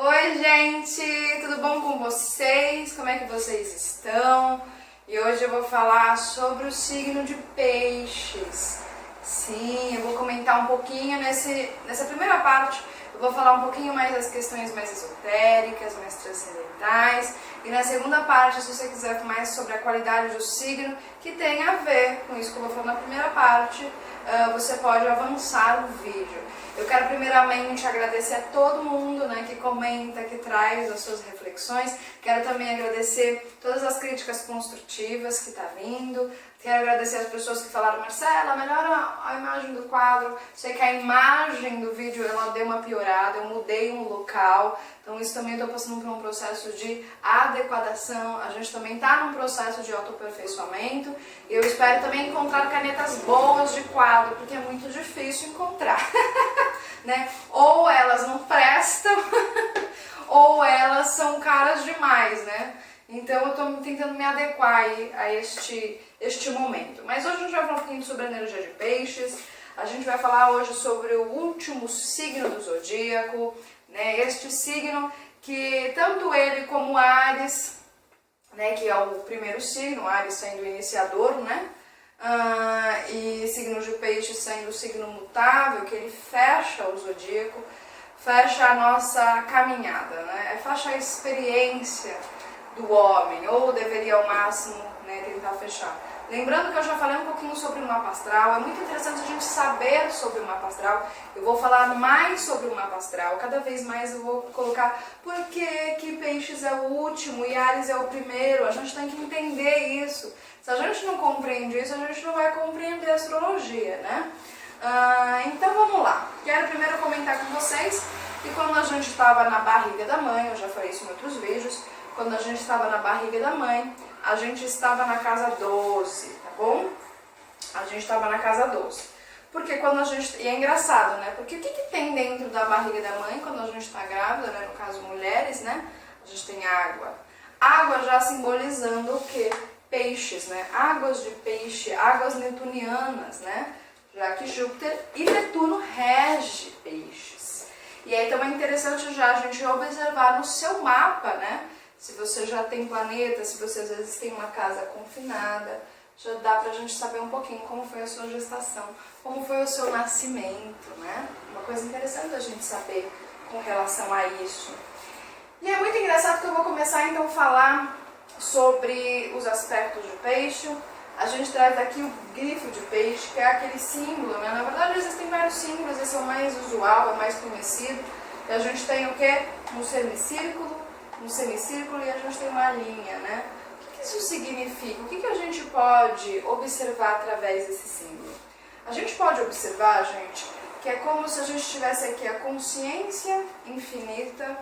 Oi gente, tudo bom com vocês? Como é que vocês estão? E hoje eu vou falar sobre o signo de Peixes. Sim, eu vou comentar um pouquinho nessa primeira parte. Eu vou falar um pouquinho mais das questões mais esotéricas, mais transcendentais. E na segunda parte, se você quiser mais sobre a qualidade do signo, que tem a ver com isso que eu vou falar na primeira parte, você pode avançar o vídeo. Eu quero primeiramente agradecer a todo mundo, que comenta, que traz as suas reflexões. Quero também agradecer todas as críticas construtivas que tá vindo. Quero agradecer as pessoas que falaram: Marcela, melhora a imagem do quadro. Sei que a imagem do vídeo ela deu uma piorada, eu mudei um local. Então isso também estou passando por um processo de adequação. A gente também está num processo de autoaperfeiçoamento. Eu espero também encontrar canetas boas de quadro, porque é muito difícil encontrar. Ou elas não prestam, ou elas são caras demais, Então eu estou tentando me adequar a este momento. Mas hoje a gente vai falar um pouquinho sobre a energia de Peixes. A gente vai falar hoje sobre o último signo do zodíaco, este signo que tanto ele como Áries, que é o primeiro signo, Áries sendo o iniciador, e signo de Peixes sendo o signo mutável, que ele fecha o zodíaco, fecha a nossa caminhada, fecha a experiência do homem, ou deveria ao máximo tentar fechar. Lembrando que eu já falei um pouquinho sobre o mapa astral, é muito interessante a gente saber sobre o mapa astral. Eu vou falar mais sobre o mapa astral, cada vez mais eu vou colocar por que Peixes é o último e Áries é o primeiro. A gente tem que entender isso. Se a gente não compreende isso, a gente não vai compreender a astrologia, Então vamos lá. Quero primeiro comentar com vocês que quando a gente estava na barriga da mãe, eu já falei isso em outros vídeos, quando a gente estava na barriga da mãe, a gente estava na casa 12, tá bom? A gente estava na casa 12. Porque quando a gente... E é engraçado, Porque o que tem dentro da barriga da mãe quando a gente está grávida, No caso, mulheres, A gente tem água. Água já simbolizando o quê? Peixes, Águas de peixe, águas neptunianas, Já que Júpiter e Netuno rege peixes. E aí também é interessante já a gente observar no seu mapa, Se você já tem planeta, se você às vezes tem uma casa confinada, já dá pra gente saber um pouquinho como foi a sua gestação, como foi o seu nascimento, Uma coisa interessante a gente saber com relação a isso. E é muito engraçado que eu vou começar então a falar sobre os aspectos de peixe. A gente traz aqui o grifo de peixe, que é aquele símbolo, Na verdade existem vários símbolos, esse é o mais usual, é o mais conhecido. E a gente tem o quê? Um semicírculo e a gente tem uma linha, O que isso significa? O que a gente pode observar através desse símbolo? A gente pode observar, gente, que é como se a gente tivesse aqui a consciência infinita,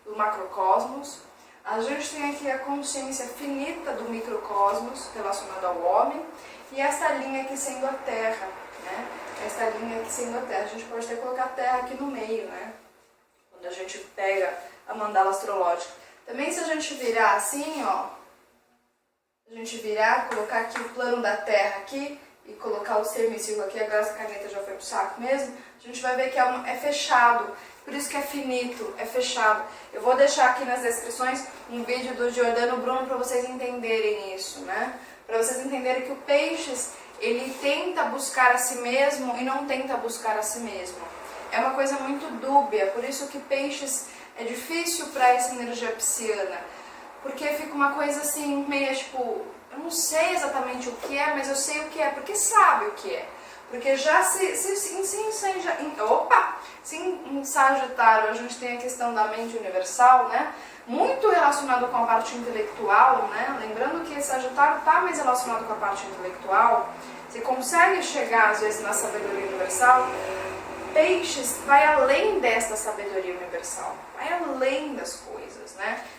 do macrocosmos. A gente tem aqui a consciência finita do microcosmos relacionado ao homem e essa linha aqui sendo a Terra, Essa linha aqui sendo a Terra. A gente pode até colocar a Terra aqui no meio, Quando a gente pega a mandala astrológica. Também se a gente virar assim, a gente virar, colocar aqui o plano da Terra aqui e colocar o semicírculo aqui, agora essa caneta já foi pro saco mesmo, a gente vai ver que é fechado, por isso que é finito, é fechado. Eu vou deixar aqui nas descrições um vídeo do Giordano Bruno para vocês entenderem isso, Para vocês entenderem que o Peixes, ele tenta buscar a si mesmo e não tenta buscar a si mesmo. É uma coisa muito dúbia, por isso que Peixes é difícil para essa energia pisciana, porque fica uma coisa assim, meio tipo, eu não sei exatamente o que é, mas eu sei o que é, porque sabe o que é. Porque já em Sagitário a gente tem a questão da mente universal, muito relacionado com a parte intelectual, Lembrando que Sagitário está mais relacionado com a parte intelectual, você consegue chegar às vezes na sabedoria universal. Peixes vai além desta sabedoria universal, vai além das coisas,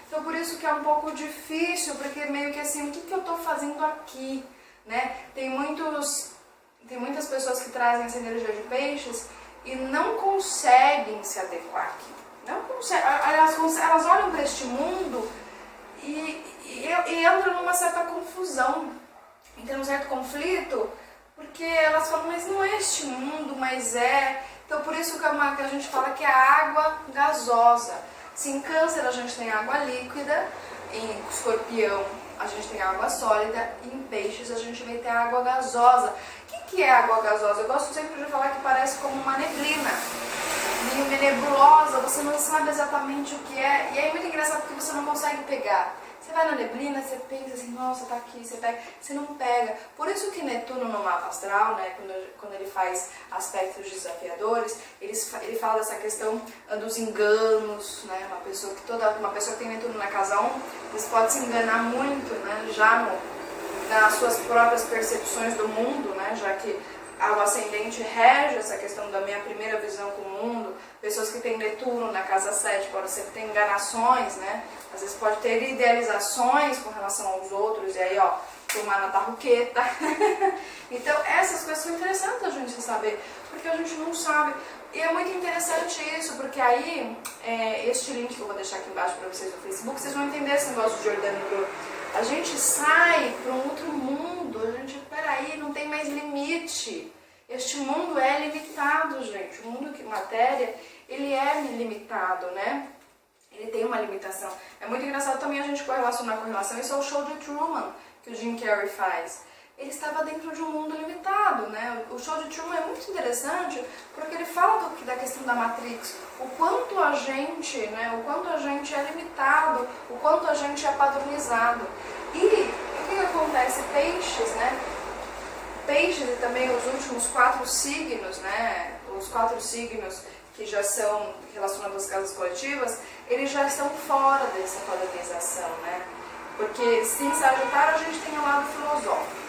Então por isso que é um pouco difícil, porque meio que assim, o que eu estou fazendo aqui, Tem muitas pessoas que trazem essa energia de Peixes e não conseguem se adequar aqui, não conseguem, elas olham para este mundo e entram numa certa confusão, entram num certo conflito, porque elas falam, mas não é este mundo, mas é... Então por isso que a gente fala que é a água gasosa. Se em Câncer a gente tem água líquida, em Escorpião a gente tem água sólida e em Peixes a gente vai ter água gasosa. O que é água gasosa? Eu gosto sempre de falar que parece como uma neblina, meio nebulosa, você não sabe exatamente o que é, e aí é muito engraçado porque você não consegue pegar. Você vai na neblina, você pensa assim, nossa, tá aqui, você pega, você não pega. Por isso que Netuno no mapa astral, né, quando ele faz aspectos desafiadores, ele fala dessa questão dos enganos, né, uma pessoa que tem Netuno na casa 1, você pode se enganar muito, né, já nas suas próprias percepções do mundo, né, já que o ascendente rege essa questão da minha primeira visão com o mundo. Pessoas que têm Netuno na casa 7 podem ser que tenham enganações, né? Às vezes pode ter idealizações com relação aos outros, e aí, ó, tomar na tarruqueta. Então, essas coisas são interessantes a gente saber, porque a gente não sabe. E é muito interessante isso, porque aí, este link que eu vou deixar aqui embaixo para vocês no Facebook, vocês vão entender esse negócio de Jordano Bruno. A gente sai para um outro mundo, a gente, peraí, não tem mais limite. Este mundo é limitado, gente. O mundo que matéria, ele é limitado, né? Ele tem uma limitação. É muito engraçado também a gente correlacionar com relação. Isso é o show de Truman, que o Jim Carrey faz. Ele estava dentro de um mundo limitado, né? O show de Truman é muito interessante porque ele fala da questão da Matrix, o quanto a gente, né? O quanto a gente é limitado, o quanto a gente é padronizado. E o que acontece? Peixes, né? Peixes e também os últimos 4 signos, né? Os 4 signos que já são relacionados às casas coletivas, eles já estão fora dessa padronização, né? Porque se em Sagitário a gente tem o lado filosófico.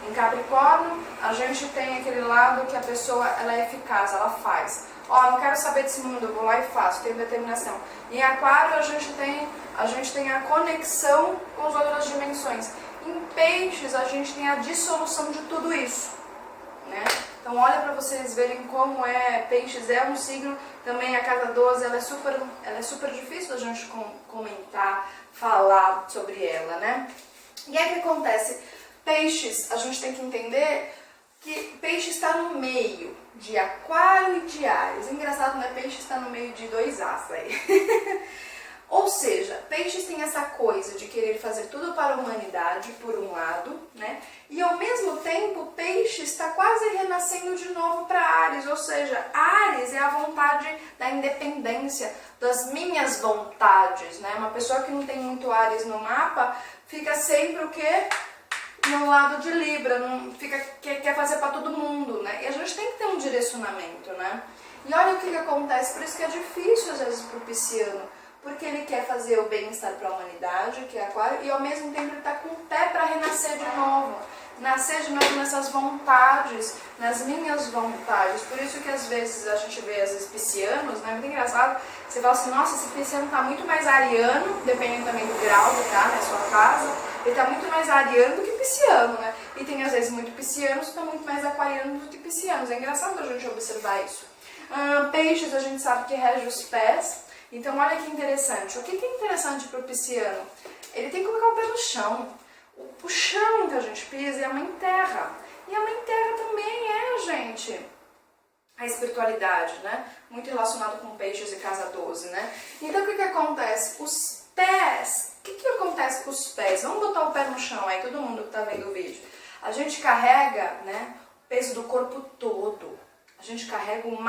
Em Capricórnio, a gente tem aquele lado que a pessoa ela é eficaz, ela faz. Ó, não quero saber desse mundo, eu vou lá e faço, tenho determinação. Em Aquário, a gente tem a conexão com as outras dimensões. Em Peixes, a gente tem a dissolução de tudo isso, né? Então, olha para vocês verem como Peixes é um signo, também a casa 12, ela é super difícil da gente comentar, falar sobre ela, né? E aí o que acontece? Peixes, a gente tem que entender que Peixe está no meio de Aquário e de Áries. Engraçado, né? Peixe está no meio de 2 As aí. Ou seja, Peixes tem essa coisa de querer fazer tudo para a humanidade, por um lado, né? E ao mesmo tempo, Peixes está quase renascendo de novo para Áries. Ou seja, Áries é a vontade da independência, das minhas vontades, né? Uma pessoa que não tem muito Áries no mapa fica sempre o quê? No lado de Libra, quer fazer para todo mundo, né? E a gente tem que ter um direcionamento, né? E olha o que acontece, por isso que é difícil às vezes pro pisciano, porque ele quer fazer o bem-estar para a humanidade, que é Aquário, e ao mesmo tempo ele está com o pé para renascer de novo. Nascer de novo nessas vontades, nas minhas vontades. Por isso que às vezes a gente vê, às vezes, piscianos, né? Muito engraçado, você fala assim, nossa, esse pisciano está muito mais ariano, dependendo também do grau que tá na sua casa, ele está muito mais ariano do que pisciano, né? E tem às vezes muito piscianos que estão muito mais aquarianos do que piscianos. É engraçado a gente observar isso. Peixes a gente sabe que rege os pés. Então olha que interessante. O que é interessante para o pisciano? Ele tem que colocar o pé no chão. O chão que a gente pisa é a mãe terra. E a mãe terra também gente, a espiritualidade, né? Muito relacionado com Peixes e casa 12, né? Então o que acontece? Os pés. O que acontece com os pés? Vamos botar o pé no chão aí, todo mundo que está vendo o vídeo. A gente carrega, né, o peso do corpo todo. A gente carrega o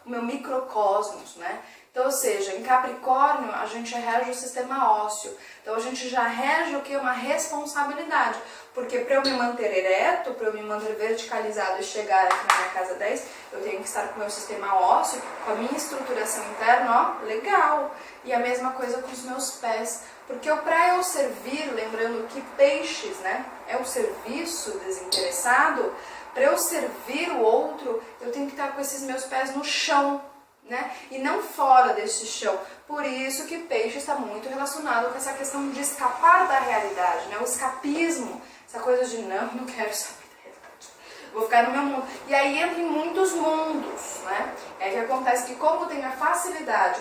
meu microcosmos, né? Então, ou seja, em Capricórnio a gente rege o sistema ósseo. Então a gente já rege o que? Uma responsabilidade. Porque para eu me manter ereto, para eu me manter verticalizado e chegar aqui na minha casa 10, eu tenho que estar com o meu sistema ósseo, com a minha estruturação interna, ó, legal. E a mesma coisa com os meus pés. Porque para eu servir, lembrando que Peixes, né, é o serviço desinteressado, para eu servir o outro, eu tenho que estar com esses meus pés no chão, né? E não fora desse chão. Por isso que Peixe está muito relacionado com essa questão de escapar da realidade, né? O escapismo, essa coisa de não quero saber da realidade, vou ficar no meu mundo. E aí entra em muitos mundos, né? É que acontece que como tem a facilidade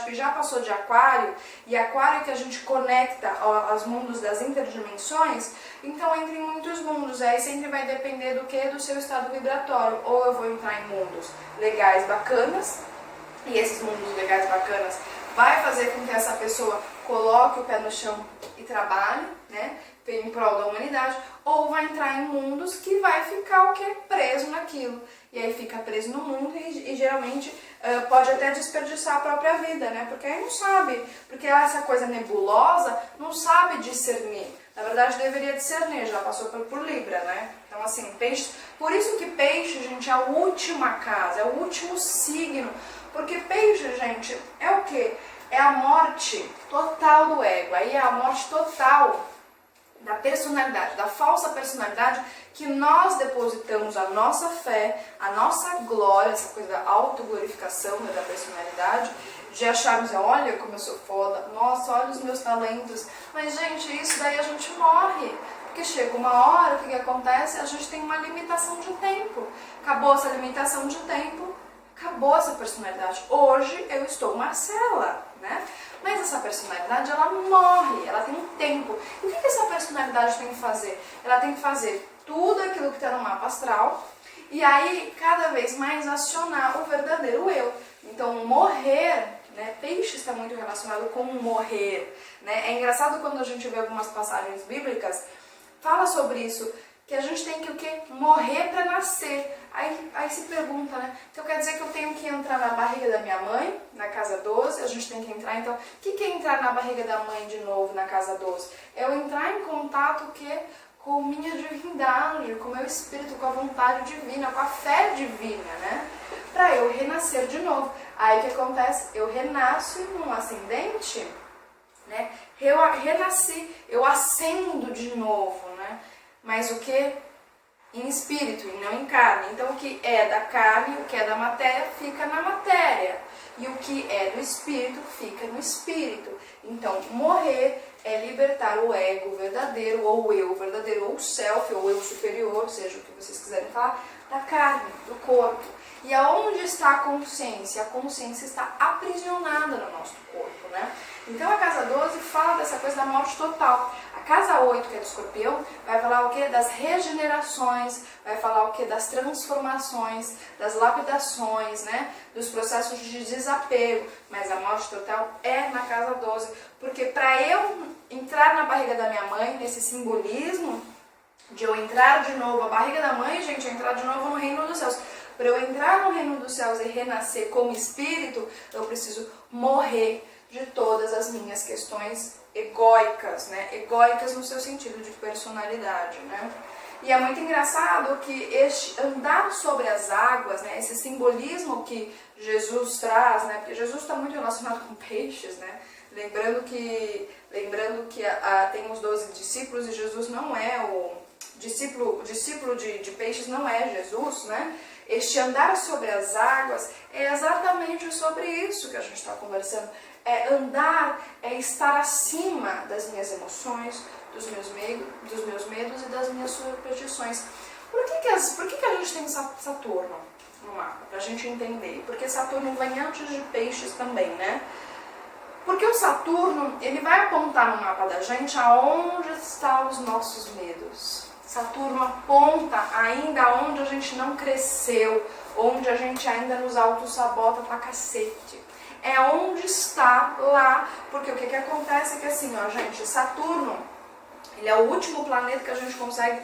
que já passou de Aquário, e Aquário que a gente conecta aos mundos das interdimensões, então entra em muitos mundos. Aí sempre vai depender do que? Do seu estado vibratório. Ou eu vou entrar em mundos legais, bacanas, e esses mundos legais bacanas vai fazer com que essa pessoa coloque o pé no chão e trabalhe, né, em prol da humanidade, ou vai entrar em mundos que vai ficar o quê? Preso naquilo. E aí fica preso no mundo e geralmente pode até desperdiçar a própria vida, né? Porque aí não sabe, porque essa coisa nebulosa não sabe discernir. Na verdade deveria discernir, já passou por Libra, né? Então assim, peixe, por isso que peixe, gente, é a última casa, é o último signo. Porque peixe, gente, é o quê? É a morte total do ego, aí é a morte total da personalidade, da falsa personalidade que nós depositamos a nossa fé, a nossa glória, essa coisa da autoglorificação, né, da personalidade, de acharmos, olha como eu sou foda, nossa, olha os meus talentos. Mas, gente, isso daí a gente morre. Porque chega uma hora, o que acontece? A gente tem uma limitação de tempo. Acabou essa limitação de tempo, acabou essa personalidade. Hoje eu estou Marcela, né? Mas essa personalidade, ela morre, ela tem um tempo. E o que essa personalidade tem que fazer? Ela tem que fazer tudo aquilo que está no mapa astral e aí cada vez mais acionar o verdadeiro eu. Então morrer, né? Peixe está muito relacionado com morrer, né? É engraçado quando a gente vê algumas passagens bíblicas, fala sobre isso, que a gente tem que o quê? Morrer para nascer. Aí se pergunta, né? Então quer dizer que eu tenho que entrar na barriga da minha mãe, na casa 12, a gente tem que entrar, então, o que é entrar na barriga da mãe de novo, na casa 12? É eu entrar em contato o quê? Com minha divindade, com o meu espírito, com a vontade divina, com a fé divina, né? Para eu renascer de novo. Aí o que acontece? Eu renasço num ascendente, né? Eu renasci, eu ascendo de novo, né? Mas o que? Em espírito e não em carne. Então o que é da carne, o que é da matéria, fica na matéria. E o que é do espírito, fica no espírito. Então morrer é libertar o ego verdadeiro, ou o eu verdadeiro, ou o self, ou o eu superior, seja o que vocês quiserem falar, da carne, do corpo. E aonde está a consciência? A consciência está aprisionada no nosso corpo, né? Então a casa 12 fala dessa coisa da morte total. A casa 8, que é do escorpião, vai falar o quê? Das regenerações, vai falar o quê? Das transformações, das lapidações, né? Dos processos de desapego. Mas a morte total é na casa 12. Porque para eu entrar na barriga da minha mãe, nesse simbolismo de eu entrar de novo, a barriga da mãe, gente, é entrar de novo no reino dos céus. Para eu entrar no reino dos céus e renascer como espírito, eu preciso morrer de todas as minhas questões egóicas, né? Egóicas no seu sentido de personalidade, né? E é muito engraçado que este andar sobre as águas, né? Esse simbolismo que Jesus traz, né? Porque Jesus está muito relacionado com peixes, né? Lembrando que tem os 12 discípulos e Jesus não é o discípulo de peixes, não é Jesus, né? Este andar sobre as águas é exatamente sobre isso que a gente está conversando. É andar, é estar acima das minhas emoções, dos meus medos e das minhas superstições. Por que a gente tem Saturno no mapa? Para a gente entender. Porque Saturno vem antes de peixes também, né? Porque o Saturno, ele vai apontar no mapa da gente aonde estão os nossos medos. Saturno aponta ainda onde a gente não cresceu, onde a gente ainda nos auto-sabota pra cacete. É onde está lá, porque o que acontece é que assim, ó, gente, Saturno, ele é o último planeta que a gente consegue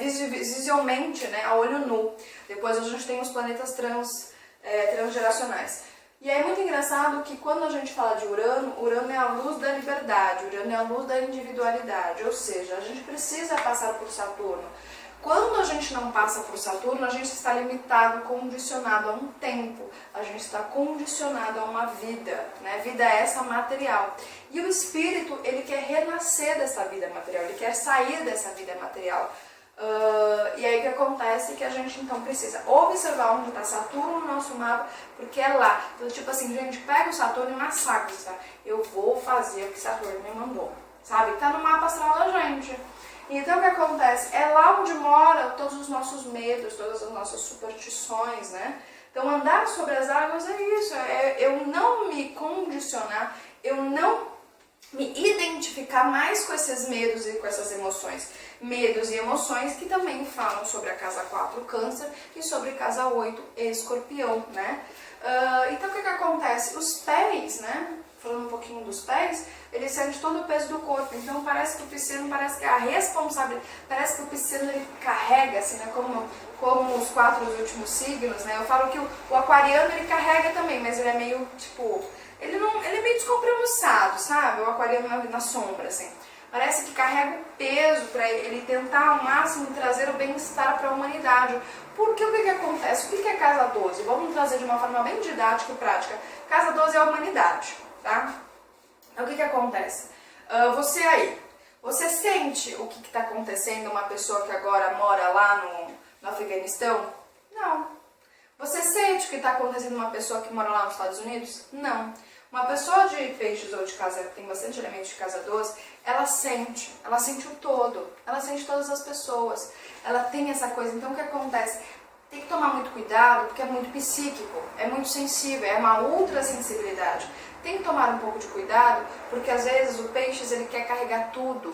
visualmente, né, a olho nu. Depois a gente tem os planetas transgeracionais. E é muito engraçado que quando a gente fala de Urano, Urano é a luz da liberdade, Urano é a luz da individualidade, ou seja, a gente precisa passar por Saturno. Quando a gente não passa por Saturno, a gente está limitado, condicionado a um tempo, a gente está condicionado a uma vida, né? Vida essa material. E o espírito, ele quer renascer dessa vida material, ele quer sair dessa vida material. E aí o que acontece é que a gente então precisa observar onde está Saturno no nosso mapa, porque é lá. Então, tipo assim, gente, pega o Saturno e massacra, tá? Eu vou fazer o que Saturno me mandou, sabe? Tá no mapa astral da gente. Então o que acontece? É lá onde moram todos os nossos medos, todas as nossas superstições, né? Então andar sobre as águas é isso, é eu não me condicionar, eu não me identificar mais com esses medos e com essas emoções. medos e emoções, que também falam sobre a casa 4, câncer, e sobre casa 8, escorpião, né? Então o que acontece? Os pés, né? Falando um pouquinho dos pés, ele sente todo o peso do corpo, então parece que o pisciano, parece que a responsabilidade, parece que o pisciano ele carrega, assim, né, como os 4 últimos signos, né, eu falo que o aquariano ele carrega também, mas ele é meio, tipo, ele é meio descompromissado, sabe, o aquariano na sombra, assim, parece que carrega o peso para ele tentar ao máximo trazer o bem-estar para a humanidade. Porque o que acontece? O que é casa 12? Vamos trazer de uma forma bem didática e prática. Casa 12 é a humanidade. Tá? Então, o que acontece? Você aí, você sente o que está acontecendo uma pessoa que agora mora lá no Afeganistão? Não. Você sente o que está acontecendo uma pessoa que mora lá nos Estados Unidos? Não. Uma pessoa de peixes ou de casa que tem bastante elementos de casa 12, ela sente o todo, ela sente todas as pessoas, ela tem essa coisa. Então, o que acontece? Tem que tomar muito cuidado, porque é muito psíquico, é muito sensível, é uma ultra sensibilidade. Tem que tomar um pouco de cuidado, porque às vezes o peixes ele quer carregar tudo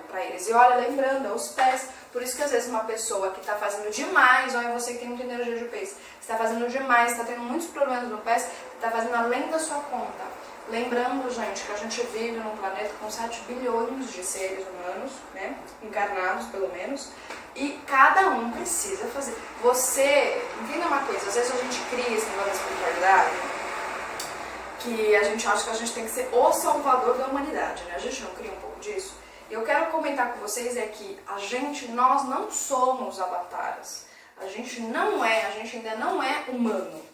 para eles. E olha, lembrando, os pés, por isso que às vezes uma pessoa que está fazendo demais, olha você que tem muita energia de peixe, está fazendo demais, está tendo muitos problemas no pés, está fazendo além da sua conta. Lembrando, gente, que a gente vive num planeta com 7 bilhões de seres humanos, né, encarnados pelo menos, e cada um precisa fazer. Você, entenda uma coisa, às vezes a gente cria esse negócio da espiritualidade, que a gente acha que a gente tem que ser o salvador da humanidade, né? A gente não cria um pouco disso? Eu quero comentar com vocês é que nós não somos avatares. A gente ainda não é humano.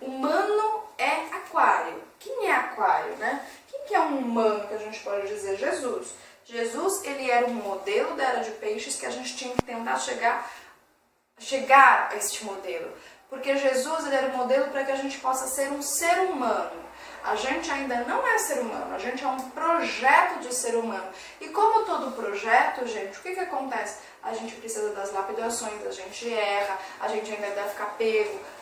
Humano é aquário. Quem é aquário, né? Quem que é um humano que a gente pode dizer? Jesus. Jesus, ele era um modelo da era de peixes que a gente tinha que tentar chegar a este modelo. Porque Jesus, ele era um modelo para que a gente possa ser um ser humano. A gente ainda não é ser humano, a gente é um projeto de ser humano. E como todo projeto, gente, o que acontece? A gente precisa das lapidações, a gente erra, a gente ainda deve ficar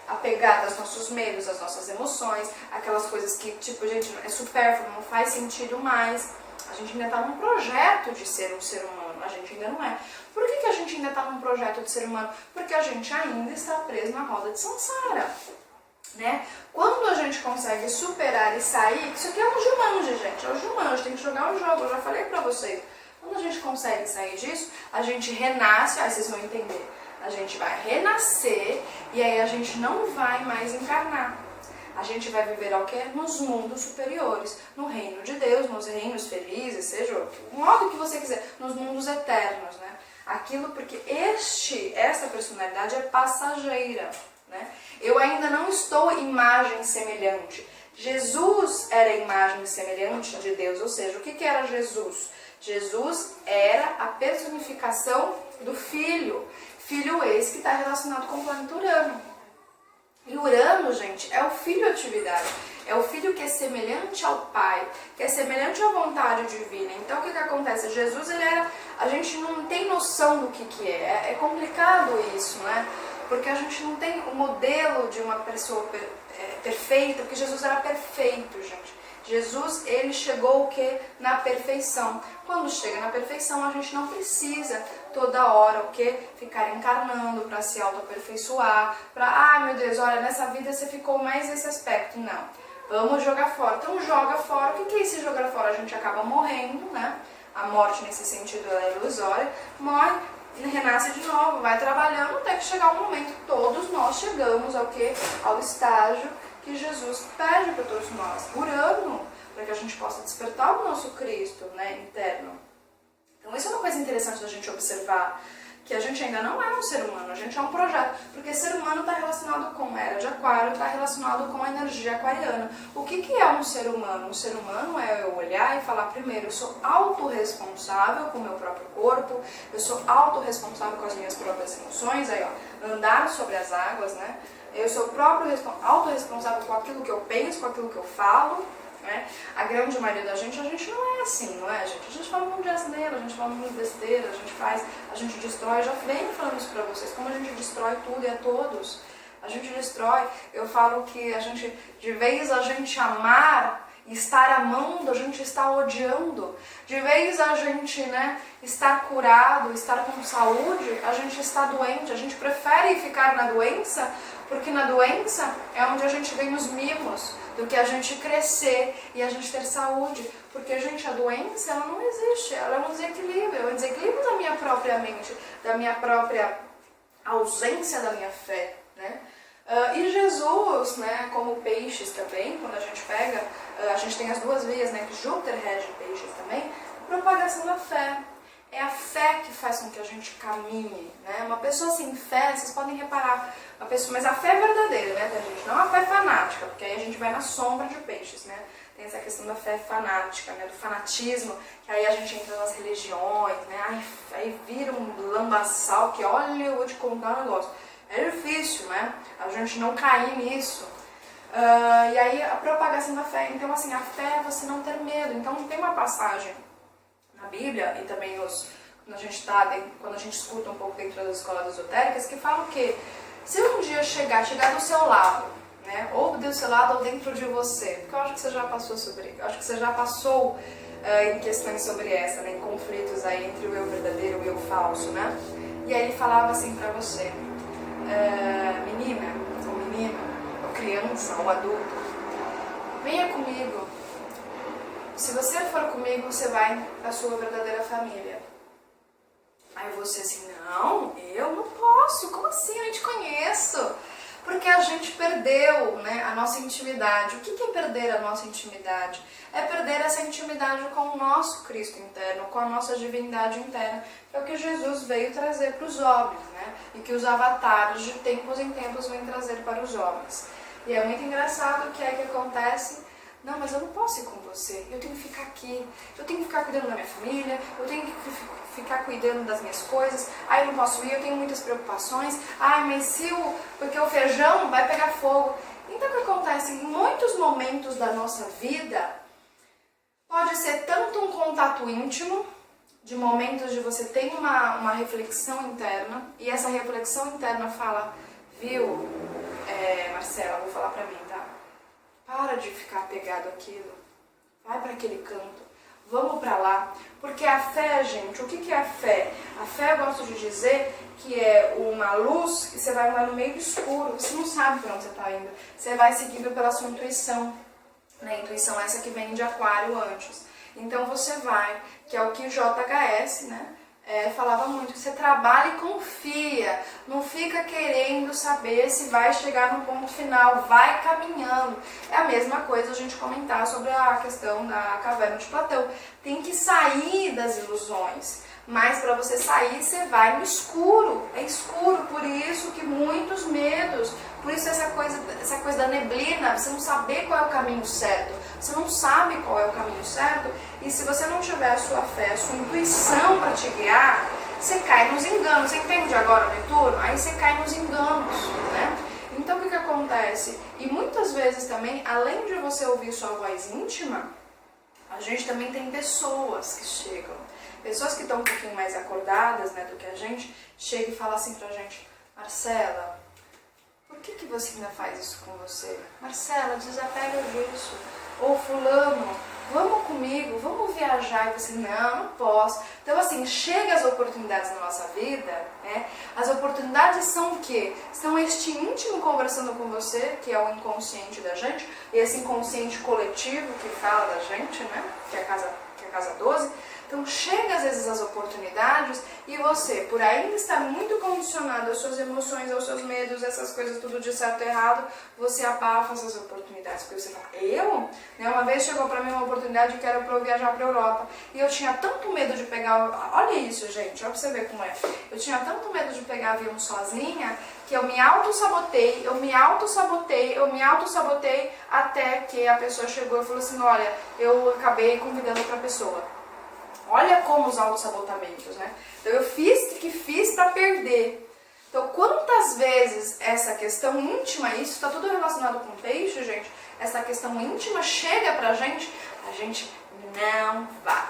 apegado aos nossos medos, às nossas emoções, aquelas coisas que, tipo, gente, é supérfluo, não faz sentido mais. A gente ainda está num projeto de ser um ser humano, a gente ainda não é. Por que a gente ainda está num projeto de ser humano? Porque a gente ainda está preso na roda de samsara. Né? Quando a gente consegue superar e sair, isso aqui é um Jumanji, gente, é o Jumanji, tem que jogar um jogo, eu já falei pra vocês. Quando a gente consegue sair disso, a gente renasce, aí vocês vão entender, a gente vai renascer e aí a gente não vai mais encarnar. A gente vai viver ao quê? Nos mundos superiores, no reino de Deus, nos reinos felizes, seja o modo que você quiser, nos mundos eternos, né? Aquilo porque essa personalidade é passageira. Né? Eu ainda não estou imagem semelhante. Jesus era imagem semelhante de Deus, ou seja, o que era Jesus? Jesus era a personificação do Filho. Filho esse que está relacionado com o planeta Urano. E Urano, gente, é o filho atividade. É o filho que é semelhante ao Pai, que é semelhante à vontade divina. Então, o que acontece? Jesus, ele era... A gente não tem noção do que é. É complicado isso, né? Porque a gente não tem o modelo de uma pessoa perfeita, porque Jesus era perfeito, gente. Jesus, ele chegou o quê? Na perfeição. Quando chega na perfeição, a gente não precisa toda hora o quê? Ficar encarnando para se autoaperfeiçoar, para, meu Deus, olha, nessa vida você ficou mais nesse aspecto. Não. Vamos jogar fora. Então, joga fora. O que é esse jogar fora? A gente acaba morrendo, né? A morte, nesse sentido, ela é ilusória. Morre. Renasce de novo, vai trabalhando até que chegar um momento que todos nós chegamos ao quê? Ao estágio que Jesus pede para todos nós, Urano, para que a gente possa despertar o nosso Cristo, né, interno. Então isso é uma coisa interessante da gente observar, que a gente ainda não é um ser humano, a gente é um projeto, porque ser humano está relacionado com a era de aquário, está relacionado com a energia aquariana. O que é um ser humano? Um ser humano é eu olhar e falar, primeiro, eu sou autorresponsável com o meu próprio corpo, eu sou autorresponsável com as minhas próprias emoções, aí ó, andar sobre as águas, né? Eu sou autorresponsável com aquilo que eu penso, com aquilo que eu falo, né? A grande maioria da gente não é assim, não é, gente? A gente fala muito de asneira, a gente fala muito de besteira, a gente destrói, já venho falando isso pra vocês, como a gente destrói tudo e a todos. A gente destrói, eu falo que de vez a gente amar estar amando, a gente está odiando. De vez a gente, né, estar curado, estar com saúde, a gente está doente. A gente prefere ficar na doença, porque na doença é onde a gente ganha os mimos, do que a gente crescer e a gente ter saúde. Porque, gente, a doença, ela não existe, ela é um desequilíbrio da minha própria mente, da minha própria ausência da minha fé, né? E Jesus, né, como peixes também, quando a gente pega, a gente tem as duas vias, né, que Júpiter rege peixes também, propagação da fé. É a fé que faz com que a gente caminhe, né? Uma pessoa sem fé, vocês podem reparar, uma pessoa, mas a fé é verdadeira, né, da gente, não a fé fanática, porque aí a gente vai na sombra de peixes, né? Tem essa questão da fé fanática, né, do fanatismo, que aí a gente entra nas religiões, né? Aí vira um lambaçal que, olha, eu vou te contar um negócio. É difícil, né? A gente não cair nisso. E aí a propagação da fé. Então, assim, a fé é você não ter medo. Então, tem uma passagem na Bíblia e também quando a gente escuta um pouco dentro das escolas esotéricas, que fala que se um dia chegar do seu lado, né? Ou do seu lado ou dentro de você, porque eu acho que você já passou em questões sobre essa, né? Em conflitos aí entre o eu verdadeiro e o eu falso, né? E aí ele falava assim pra você: menina, ou menino, ou criança, ou adulto, venha comigo. Se você for comigo, você vai para a sua verdadeira família. Aí você assim, não, eu não posso, como assim? Eu nem te conheço. Porque a gente perdeu, né, a nossa intimidade. O que é perder a nossa intimidade? É perder essa intimidade com o nosso Cristo interno, com a nossa divindade interna, que é o que Jesus veio trazer para os homens, né? E que os avatares de tempos em tempos vêm trazer para os homens. E é muito engraçado o que é que acontece. Não, mas eu não posso ir com você, eu tenho que ficar aqui, eu tenho que ficar cuidando da minha família, eu tenho que ficar cuidando das minhas coisas, eu não posso ir, eu tenho muitas preocupações, mas porque o feijão vai pegar fogo. Então o que acontece? Em muitos momentos da nossa vida, pode ser tanto um contato íntimo, de momentos de você ter uma reflexão interna, e essa reflexão interna fala, viu, Marcela, vou falar pra mim, tá? Para de ficar apegado àquilo, vai para aquele canto, vamos para lá, porque a fé, gente, o que é a fé? A fé, eu gosto de dizer que é uma luz que você vai andar no meio do escuro, você não sabe para onde você está indo, você vai seguindo pela sua intuição, né? Intuição essa que vem de Aquário antes, então você vai, que é o que o JHS, né? Falava muito, que você trabalha e confia, não fica querendo saber se vai chegar no ponto final, vai caminhando. É a mesma coisa a gente comentar sobre a questão da caverna de Platão. Tem que sair das ilusões, mas para você sair você vai no escuro, é escuro, por isso que muitos medos, por isso essa coisa da neblina, você não saber qual é o caminho certo, você não sabe qual é o caminho certo, e se você não tiver a sua fé, a sua intuição para te guiar, você cai nos enganos. Você entende agora o Netuno? Aí você cai nos enganos, né? Então o que acontece? E muitas vezes também, além de você ouvir sua voz íntima, a gente também tem pessoas que chegam, pessoas que estão um pouquinho mais acordadas, né, do que a gente, chegam e falam assim pra gente, Marcela, por que você ainda faz isso com você? Marcela, desapega disso. Ou fulano, vamos comigo, vamos viajar. E você, não posso. Então assim, chega as oportunidades na nossa vida, né? As oportunidades são o quê? São este íntimo conversando com você, que é o inconsciente da gente, e esse inconsciente coletivo que fala da gente, né? Que é a casa 12. Então chega às vezes as oportunidades e você, por ainda estar muito condicionado às suas emoções, aos seus medos, essas coisas tudo de certo e errado, você abafa essas oportunidades. Porque você fala, Né, uma vez chegou pra mim uma oportunidade que era pra eu viajar pra Europa. E eu tinha tanto medo de pegar... Olha isso, gente, olha pra você ver como é. Eu tinha tanto medo de pegar avião sozinha que eu me auto-sabotei, até que a pessoa chegou e falou assim, olha, eu acabei convidando outra pessoa. Olha como os autossabotamentos, né? Então eu fiz o que fiz para perder. Então quantas vezes essa questão íntima, isso está tudo relacionado com peixe, gente, essa questão íntima chega pra gente, a gente não vai.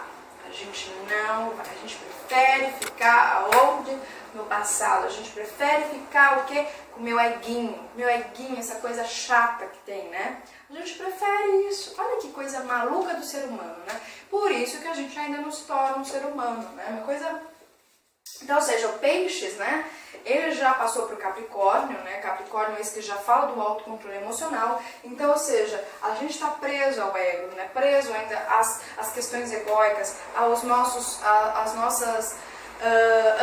A A gente não vai, a gente prefere ficar aonde? No passado. A gente prefere ficar o quê? Com o meu eguinho, essa coisa chata que tem, né? A gente prefere isso. Olha que coisa maluca do ser humano, né? Por isso que a gente ainda não se torna um ser humano, né? Uma coisa... Então, ou seja, o Peixes, né? Ele já passou para o Capricórnio, né? Capricórnio é esse que já fala do autocontrole emocional. Então, ou seja, a gente está preso ao ego, né? Preso ainda às questões egóicas, às nossas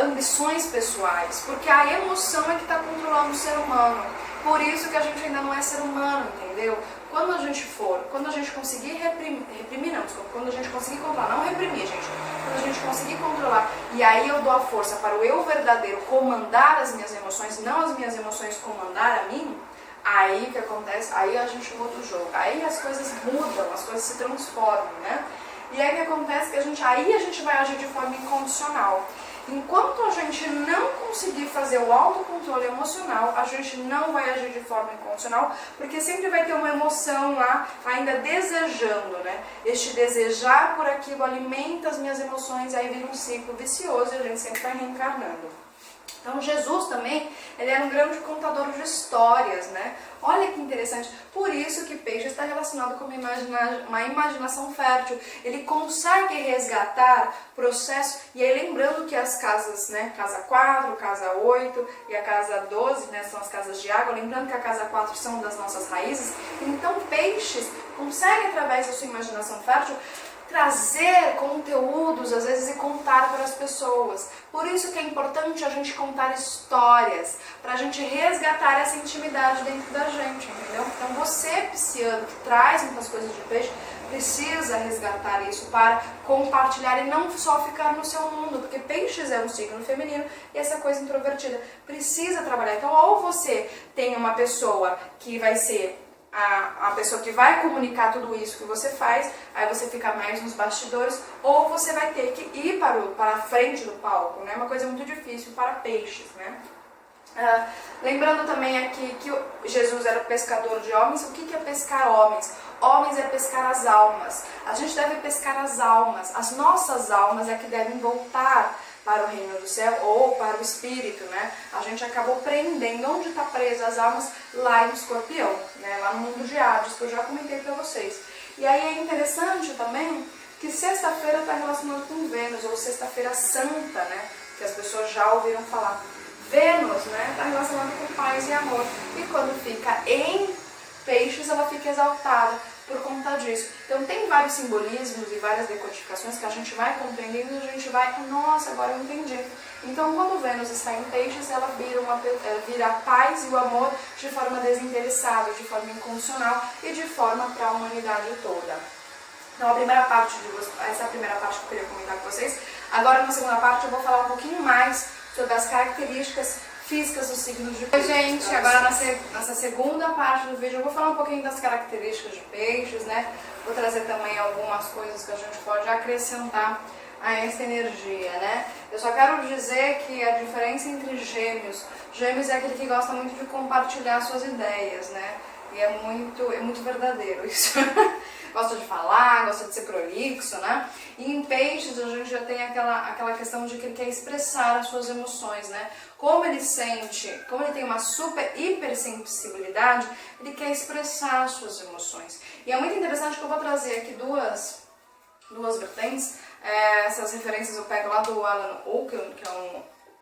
ambições pessoais, porque a emoção é que está controlando o ser humano. Por isso que a gente ainda não é ser humano, entendeu? Quando a gente conseguir reprimir não, desculpa, quando a gente conseguir controlar, não reprimir, gente, quando a gente conseguir controlar, e aí eu dou a força para o eu verdadeiro comandar as minhas emoções, não as minhas emoções comandar a mim, aí o que acontece? Aí a gente muda o jogo, aí as coisas mudam, as coisas se transformam, né? E aí o que acontece? Que aí a gente vai agir de forma incondicional. Enquanto a gente não conseguir fazer o autocontrole emocional, a gente não vai agir de forma incondicional, porque sempre vai ter uma emoção lá ainda desejando, né? Este desejar por aquilo alimenta as minhas emoções, aí vira um ciclo vicioso e a gente sempre vai reencarnando. Então Jesus também, ele era um grande contador de histórias, né? Olha que interessante, por isso que Peixe está relacionado com uma imaginação fértil. Ele consegue resgatar processo, e aí lembrando que as casas, né, casa 4, casa 8 e a casa 12, né, são as casas de água, lembrando que a casa 4 são das nossas raízes, então Peixes consegue, através da sua imaginação fértil, trazer conteúdos, às vezes, e contar para as pessoas. Por isso que é importante a gente contar histórias, para a gente resgatar essa intimidade dentro da gente, entendeu? Então você, pisciano, que traz muitas coisas de peixe, precisa resgatar isso para compartilhar e não só ficar no seu mundo, porque peixes é um signo feminino e essa coisa introvertida precisa trabalhar. Então, ou você tem uma pessoa que vai ser a pessoa que vai comunicar tudo isso que você faz, aí você fica mais nos bastidores, ou você vai ter que ir para a frente do palco, né? Uma coisa muito difícil para peixes, né? Lembrando também aqui que Jesus era pescador de homens. O que é pescar homens? Homens é pescar as almas. A gente deve pescar as almas. As nossas almas é que devem voltar para o reino do céu ou para o espírito, né? A gente acabou prendendo. Onde está presa as almas? Lá em Escorpião, né? Lá no mundo de Hades, que eu já comentei para vocês. E aí é interessante também que sexta-feira está relacionado com Vênus, ou sexta-feira santa, né? Que as pessoas já ouviram falar. Vênus, né? Está relacionado com paz e amor. E quando fica em peixes, ela fica exaltada por conta disso. Então tem vários simbolismos e várias decodificações que a gente vai compreendendo e a gente vai, nossa, agora eu entendi. Então quando Vênus está em peixes, ela vira a paz e o amor de forma desinteressada, de forma incondicional e de forma para a humanidade toda. Então essa é a primeira parte que eu queria comentar com vocês. Agora na segunda parte eu vou falar um pouquinho mais sobre as características físicas do signo de peixes. Gente, agora nessa segunda parte do vídeo eu vou falar um pouquinho das características de peixes, né? Vou trazer também algumas coisas que a gente pode acrescentar a essa energia, né? Eu só quero dizer que a diferença entre gêmeos é aquele que gosta muito de compartilhar suas ideias, né? E é muito verdadeiro isso. Gosta de falar, gosta de ser prolixo, né? E em peixes a gente já tem aquela questão de que ele quer expressar as suas emoções, né? Como ele tem uma super hipersensibilidade, ele quer expressar as suas emoções. E é muito interessante que eu vou trazer aqui duas vertentes. Essas referências eu pego lá do Alan Oaken,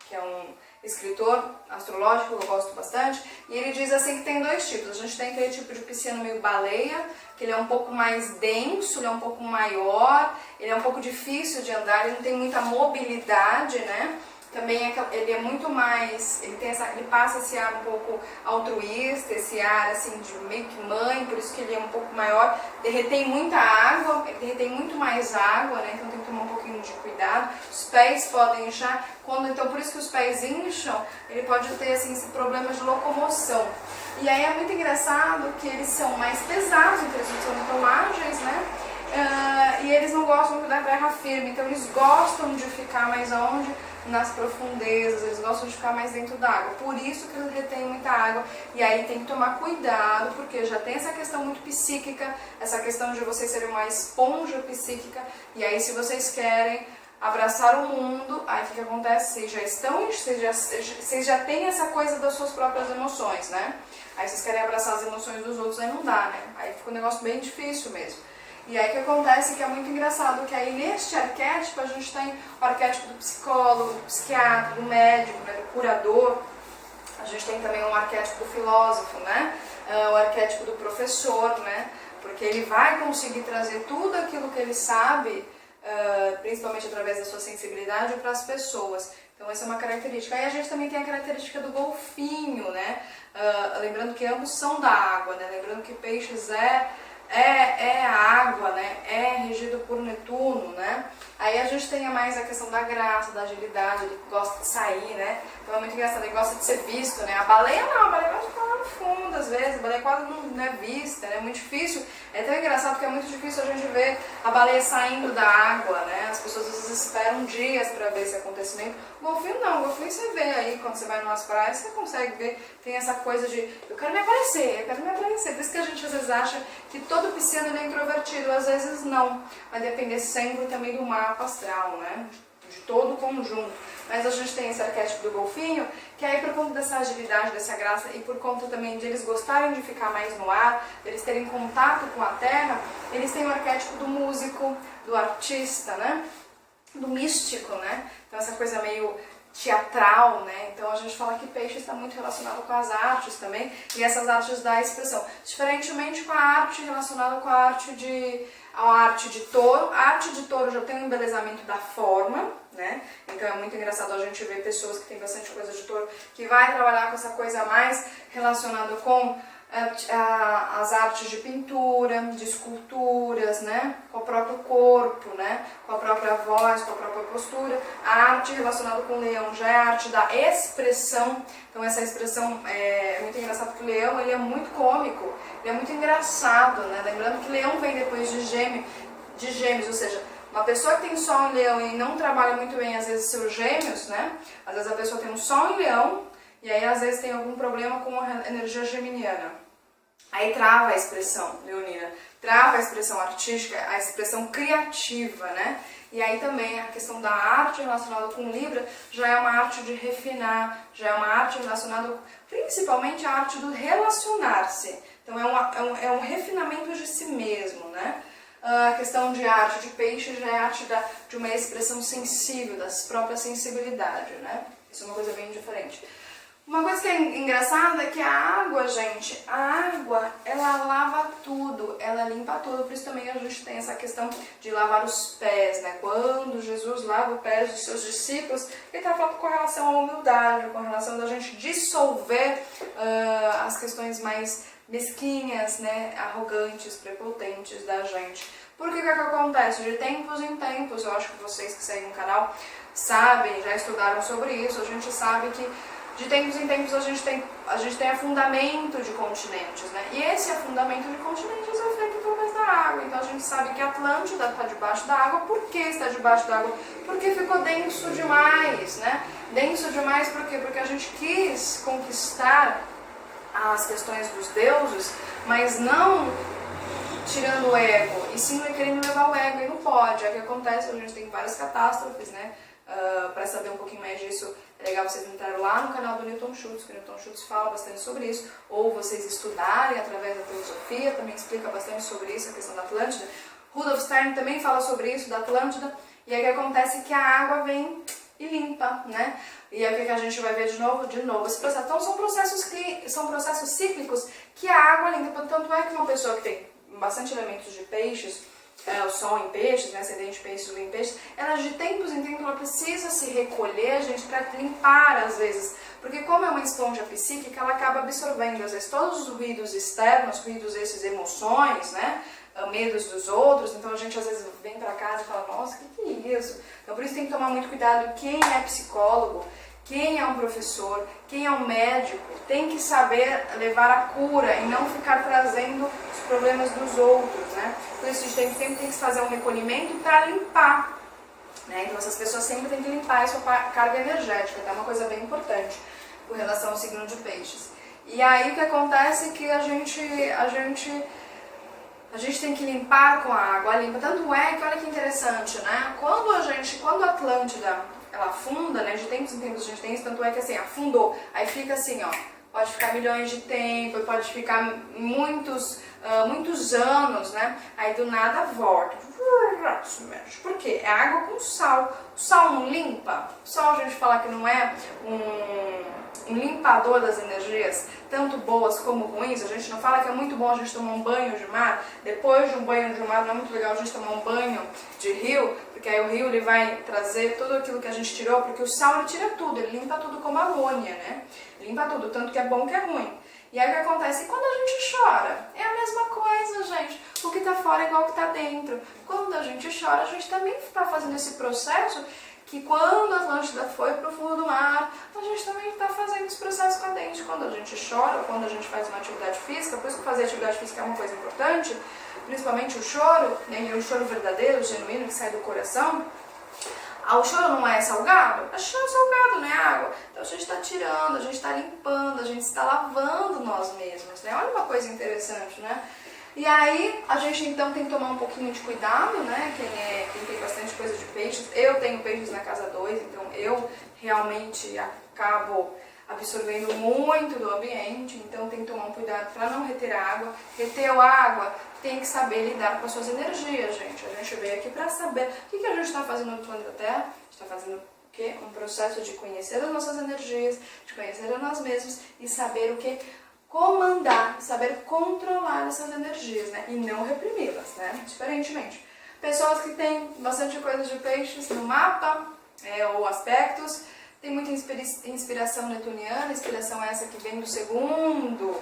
que é um escritor astrológico que eu gosto bastante, e ele diz assim que tem dois tipos. A gente tem aquele tipo de pisciano meio baleia, que ele é um pouco mais denso, ele é um pouco maior, ele é um pouco difícil de andar, ele não tem muita mobilidade, né? Também ele é muito mais, ele passa esse ar um pouco altruísta, esse ar assim de meio que mãe, por isso que ele é um pouco maior, ele retém muita água, ele retém muito mais água, né? Então tem que tomar um pouquinho de cuidado. Os pés podem inchar, então por isso que os pés incham, ele pode ter assim esse problema de locomoção. E aí é muito engraçado que eles são mais pesados, então eles são muito ágeis, né? E eles não gostam da terra firme, então eles gostam de ficar mais onde? Nas profundezas, eles gostam de ficar mais dentro d'água. Por isso que eles retêm muita água, e aí tem que tomar cuidado, porque já tem essa questão muito psíquica, essa questão de vocês serem uma esponja psíquica, e aí se vocês querem abraçar o mundo, aí o que acontece? Vocês já têm essa coisa das suas próprias emoções, né? Aí vocês querem abraçar as emoções dos outros, aí não dá, né? Aí fica um negócio bem difícil mesmo. E aí o que acontece que é muito engraçado, que aí neste arquétipo a gente tem o arquétipo do psicólogo, do psiquiatra, do médico, né, do curador. A gente tem também um arquétipo do filósofo, né? O arquétipo do professor, né? Porque ele vai conseguir trazer tudo aquilo que ele sabe, principalmente através da sua sensibilidade, para as pessoas. Então essa é uma característica. Aí a gente também tem a característica do golfinho, né? Lembrando que ambos são da água, né? Lembrando que peixes é a água, né? É regido por Netuno, né? Aí a gente tem mais a questão da graça, da agilidade, ele gosta de sair, né? Então é muito engraçado, ele gosta de ser visto, né? A baleia não, a baleia gosta de ficar lá no fundo às vezes, a baleia quase não é vista, né? É muito difícil, é tão engraçado porque é muito difícil a gente ver a baleia saindo da água, né? As pessoas às vezes esperam dias para ver esse acontecimento. O golfinho não, o golfinho você vê aí, quando você vai numas praias, você consegue ver, tem essa coisa de eu quero me aparecer, por isso que a gente às vezes acha que todo pisciano ele é introvertido, às vezes não, vai depender sempre também do mapa astral, né? De todo o conjunto. Mas a gente tem esse arquétipo do golfinho, que aí por conta dessa agilidade, dessa graça e por conta também de eles gostarem de ficar mais no ar, de eles terem contato com a terra, eles têm o arquétipo do músico, do artista, né? Do místico, né? Então essa coisa meio teatral, né? Então a gente fala que peixe está muito relacionado com as artes também, e essas artes da expressão. Diferentemente com a arte relacionada com a arte de touro. A arte de touro já tem um embelezamento da forma, né? Então é muito engraçado a gente ver pessoas que têm bastante coisa de touro, que vai trabalhar com essa coisa mais relacionada com as artes de pintura, de esculturas, né? Com o próprio corpo, né? Com a própria voz, com a própria postura. A arte relacionada com o leão já é a arte da expressão. Então essa expressão é muito engraçado, porque o leão ele é muito cômico, ele é muito engraçado, né? Lembrando que leão vem depois de gêmeos, ou seja, uma pessoa que tem sol em leão e não trabalha muito bem às vezes seus gêmeos, né? Às vezes a pessoa tem um sol em leão e aí às vezes tem algum problema com a energia geminiana. Aí trava a expressão leonina, trava a expressão artística, a expressão criativa, né? E aí também a questão da arte relacionada com Libra já é uma arte de refinar, já é uma arte relacionada principalmente à arte do relacionar-se. Então é um refinamento de si mesmo, né? A questão de arte de peixe já é arte de uma expressão sensível, da própria sensibilidade, né? Isso é uma coisa bem diferente. Uma coisa que é engraçada é que a água, gente, ela lava tudo, ela limpa tudo, por isso também a gente tem essa questão de lavar os pés, né? Quando Jesus lava os pés dos seus discípulos, ele está falando com relação à humildade, com relação da gente dissolver as questões mais mesquinhas, né? Arrogantes, prepotentes da gente. Porque o que acontece? De tempos em tempos, eu acho que vocês que seguem o canal sabem, já estudaram sobre isso, a gente sabe que de tempos em tempos a gente tem afundamento de continentes, né? E esse afundamento de continentes é feito através da água. Então a gente sabe que a Atlântida está debaixo da água. Por que está debaixo da água? Porque ficou denso demais, né? Denso demais por quê? Porque a gente quis conquistar as questões dos deuses, mas não tirando o ego, e sim querendo levar o ego, e não pode. É o que acontece, a gente tem várias catástrofes, né? Para saber um pouquinho mais disso, é legal vocês entrarem lá no canal do Newton Schultz, que o Newton Schultz fala bastante sobre isso, ou vocês estudarem através da filosofia, também explica bastante sobre isso, a questão da Atlântida. Rudolf Stein também fala sobre isso, da Atlântida, e aí o que acontece é que a água vem e limpa, né? E aí o que a gente vai ver de novo esse processo. Então são processos cíclicos que a água limpa, tanto é que uma pessoa que tem bastante elementos de peixes, o sol em peixes, né, ascendente peixes, lua em peixes, ela de tempos em tempos ela precisa se recolher, gente, para limpar às vezes, porque como é uma esponja psíquica, ela acaba absorvendo às vezes todos os ruídos externos, ruídos esses emoções, né, medos dos outros, então a gente às vezes vem para casa e fala, nossa, que é isso? Então por isso tem que tomar muito cuidado, quem é psicólogo, quem é um professor, quem é um médico, tem que saber levar a cura e não ficar trazendo os problemas dos outros, né? Por isso a gente sempre tem que fazer um recolhimento para limpar, né? Então essas pessoas sempre têm que limpar a sua carga energética, tá? É uma coisa bem importante com relação ao signo de peixes. E aí o que acontece é que a gente tem que limpar com a água limpa. Tanto é que, olha que interessante, né? Quando a Atlântida, ela afunda, né? De tempos em tempos a gente tem isso, tanto é que assim, afundou. Aí fica assim, ó, pode ficar milhões de tempo, pode ficar muitos anos, né? Aí do nada volta. Por quê? É água com sal. O sal não limpa? O sal a gente fala que não é um limpador das energias, tanto boas como ruins. A gente não fala que é muito bom a gente tomar um banho de mar. Depois de um banho de mar não é muito legal a gente tomar um banho de rio, porque aí o rio ele vai trazer tudo aquilo que a gente tirou, porque o sal ele tira tudo, ele limpa tudo como amônia, né? Limpa tudo, tanto que é bom que é ruim. E aí o que acontece? Quando a gente chora, é a mesma coisa, gente. O que está fora é igual o que está dentro. Quando a gente chora, a gente também está fazendo esse processo que quando a Atlântida foi para o fundo do mar, a gente também está fazendo esse processo com a dente. Quando a gente chora, quando a gente faz uma atividade física, por isso que fazer atividade física é uma coisa importante, principalmente o choro, né, e o choro verdadeiro, genuíno, que sai do coração. O choro não é salgado? É choro salgado, não é água. Então a gente está tirando, a gente está limpando, a gente está lavando nós mesmos, né? Olha uma coisa interessante, né? E aí a gente então tem que tomar um pouquinho de cuidado, né? Quem tem bastante coisa de peixes, eu tenho peixes na casa 2, então eu realmente acabo absorvendo muito do ambiente, então tem que tomar um cuidado para não reter água. Reteu água, tem que saber lidar com as suas energias, gente. A gente veio aqui para saber o que a gente está fazendo no planeta Terra. A gente está fazendo o quê? Um processo de conhecer as nossas energias, de conhecer a nós mesmos e saber o que? Comandar, saber controlar essas energias, né? E não reprimi-las, né? Diferentemente. Pessoas que têm bastante coisa de peixes no mapa, ou aspectos, tem muita inspiração netuniana, inspiração essa que vem do segundo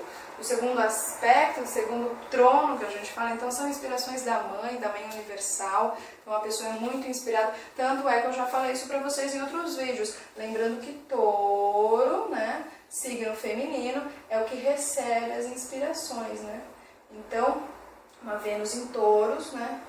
aspecto, do segundo trono que a gente fala. Então são inspirações da mãe universal. Então a pessoa é muito inspirada. Tanto é que eu já falei isso para vocês em outros vídeos. Lembrando que touro, né, signo feminino, é o que recebe as inspirações, né? Então, uma Vênus em touros, né?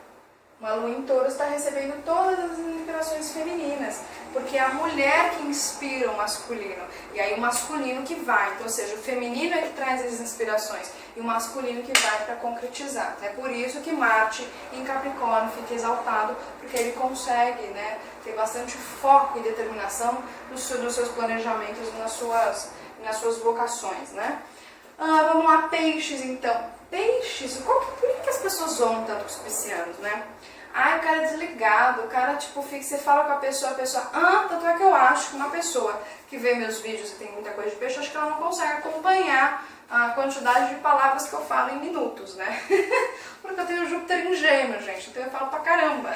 Uma lua em touro está recebendo todas as inspirações femininas, porque é a mulher que inspira o masculino, e aí o masculino que vai, então, ou seja, o feminino é que traz as inspirações, e o masculino que vai para concretizar. É por isso que Marte em Capricórnio fica exaltado, porque ele consegue, né, ter bastante foco e determinação nos seus planejamentos, nas suas vocações, né? Vamos lá, peixes então. Peixes, por que as pessoas zoam tanto com os piscianos, né? O cara é desligado, o cara, tipo, você fala com a pessoa, tanto é que eu acho que uma pessoa que vê meus vídeos e tem muita coisa de peixe, acho que ela não consegue acompanhar a quantidade de palavras que eu falo em minutos, né? Porque eu tenho Júpiter em Gêmeos, gente, então eu falo pra caramba.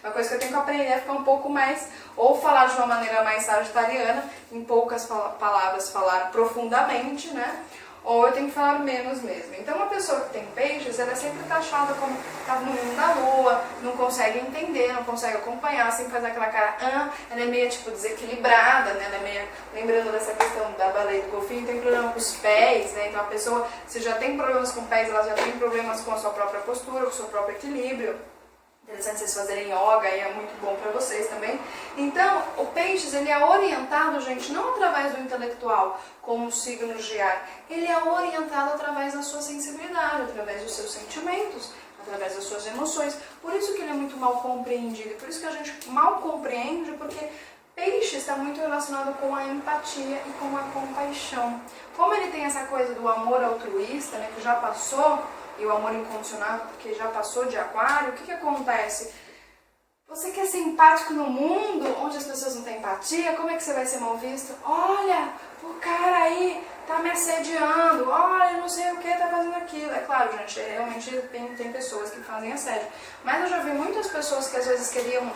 Uma coisa que eu tenho que aprender é ficar um pouco mais, ou falar de uma maneira mais sagitariana, em poucas palavras falar profundamente, né? Ou eu tenho que falar menos mesmo. Então uma pessoa que tem peixes, ela é sempre taxada como tá no mundo da lua, não consegue entender, não consegue acompanhar, sempre faz aquela cara, ela é meio tipo desequilibrada, né? Ela é meio, lembrando dessa questão da baleia do golfinho, tem problema com os pés, né? Então a pessoa, se já tem problemas com pés, ela já tem problemas com a sua própria postura, com o seu próprio equilíbrio. Interessante vocês fazerem yoga, e é muito bom para vocês também. Então, o peixes, ele é orientado, gente, não através do intelectual, como o signo de ar. Ele é orientado através da sua sensibilidade, através dos seus sentimentos, através das suas emoções. Por isso que ele é muito mal compreendido. Por isso que a gente mal compreende, porque peixe está muito relacionado com a empatia e com a compaixão. Como ele tem essa coisa do amor altruísta, né, que já passou, e o amor incondicional, porque já passou de aquário, o que acontece? Você quer ser empático no mundo onde as pessoas não têm empatia? Como é que você vai ser mal visto? Olha, o cara aí tá me assediando, olha, não sei o que, tá fazendo aquilo. É claro, gente, realmente tem pessoas que fazem assédio. Mas eu já vi muitas pessoas que às vezes queriam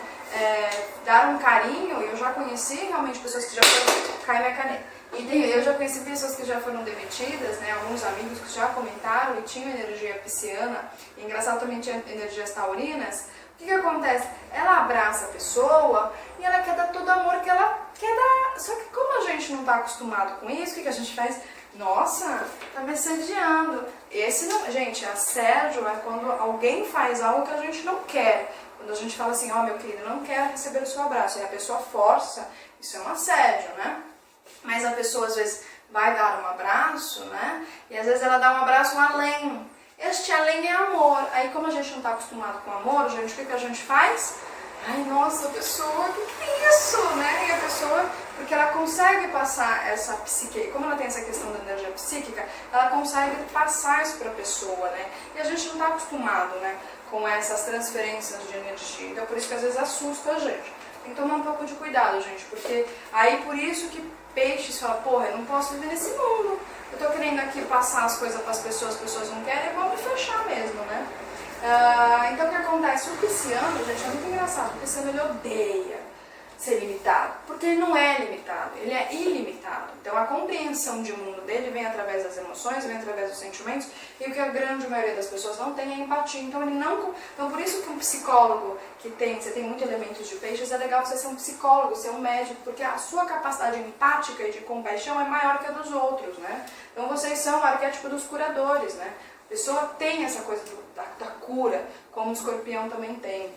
dar um carinho, e eu já conheci realmente pessoas que já foram... Cai minha caneta. Eu já conheci pessoas que já foram demitidas, né, alguns amigos que já comentaram e tinham energia pisciana, e engraçado também tinha energias taurinas. O que acontece? Ela abraça a pessoa e ela quer dar todo o amor que ela quer dar. Só que como a gente não está acostumado com isso, o que a gente faz? Nossa, tá me assediando. Esse não, gente, assédio é quando alguém faz algo que a gente não quer. Quando a gente fala assim, meu querido, não quero receber o seu abraço, e a pessoa força, isso é um assédio, né? Mas a pessoa às vezes vai dar um abraço, né? E às vezes ela dá um abraço além. Este além é amor. Aí como a gente não está acostumado com amor, gente, o que a gente faz? Ai, nossa, a pessoa, o que é isso, né? E a pessoa, porque ela consegue passar essa psique, como ela tem essa questão da energia psíquica, ela consegue passar isso para a pessoa, né? E a gente não está acostumado, né, com essas transferências de energia. Então, por isso que às vezes assusta a gente. Tem que tomar um pouco de cuidado, gente, porque aí por isso que peixes falam, porra, eu não posso viver nesse mundo. Eu tô querendo aqui passar as coisas para as pessoas não querem, eu vou me fechar mesmo, né? Então o que acontece? O pisciano, gente, é muito engraçado. O pisciano, ele odeia ser limitado, porque ele não é limitado, ele é ilimitado. Então a compreensão de mundo dele vem através das emoções, vem através dos sentimentos, e o que a grande maioria das pessoas não tem é empatia. Então ele não, então por isso que um psicólogo que tem, você tem muitos elementos de peixes, é legal você ser um psicólogo, ser um médico, porque a sua capacidade empática e de compaixão é maior que a dos outros, né? Então vocês são o arquétipo dos curadores, né? A pessoa tem essa coisa da cura, como o escorpião também tem,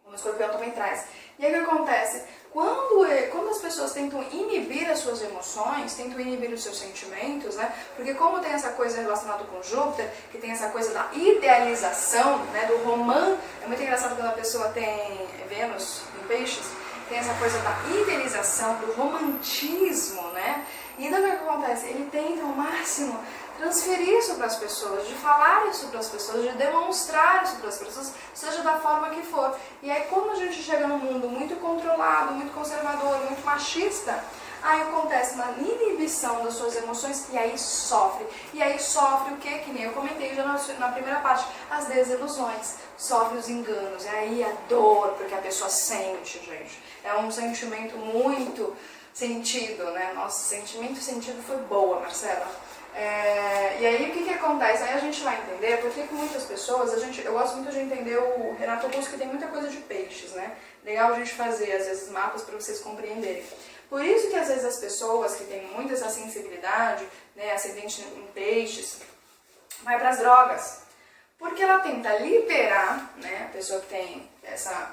como o escorpião também traz. E aí o que acontece? Quando as pessoas tentam inibir as suas emoções, tentam inibir os seus sentimentos, né? Porque como tem essa coisa relacionada com Júpiter, que tem essa coisa da idealização, né? Do romance, é muito engraçado quando a pessoa tem Vênus em peixes, tem essa coisa da idealização, do romantismo, né? E então o que acontece? Ele tenta ao máximo transferir isso para as pessoas, de falar isso para as pessoas, de demonstrar isso para as pessoas, seja da forma que for. E aí quando a gente chega num mundo muito controlado, muito conservador, muito machista, aí acontece uma inibição das suas emoções e aí sofre. E aí sofre o quê? Que nem eu comentei já na primeira parte, as desilusões, sofre os enganos, e aí a dor, porque a pessoa sente, gente. É um sentimento muito sentido, né? Nossa, sentido foi boa, Marcela. E aí o que acontece? Aí a gente vai entender porque que muitas pessoas, eu gosto muito de entender o Renato Augusto, que tem muita coisa de peixes, né? Legal a gente fazer às vezes mapas para vocês compreenderem. Por isso que às vezes as pessoas que têm muito essa sensibilidade, né, ascendente em peixes, vai para as drogas. Porque ela tenta liberar, né, a pessoa que tem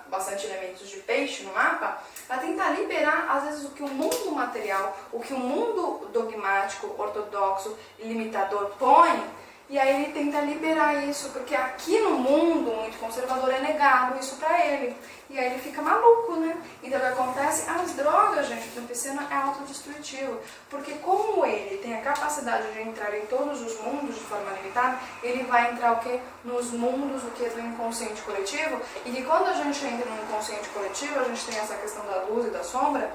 bastante elementos de peixe no mapa, ela tenta liberar, às vezes, o que o mundo material, o que o mundo dogmático, ortodoxo e limitador põe, e aí ele tenta liberar isso, porque aqui no mundo muito conservador é negado isso pra ele. E aí ele fica maluco, né? Então o que acontece? As drogas, gente, do pisciano é autodestrutivo. Porque como ele tem a capacidade de entrar em todos os mundos de forma limitada, ele vai entrar o quê? Nos mundos, o quê? Do inconsciente coletivo. E que quando a gente entra no inconsciente coletivo, a gente tem essa questão da luz e da sombra,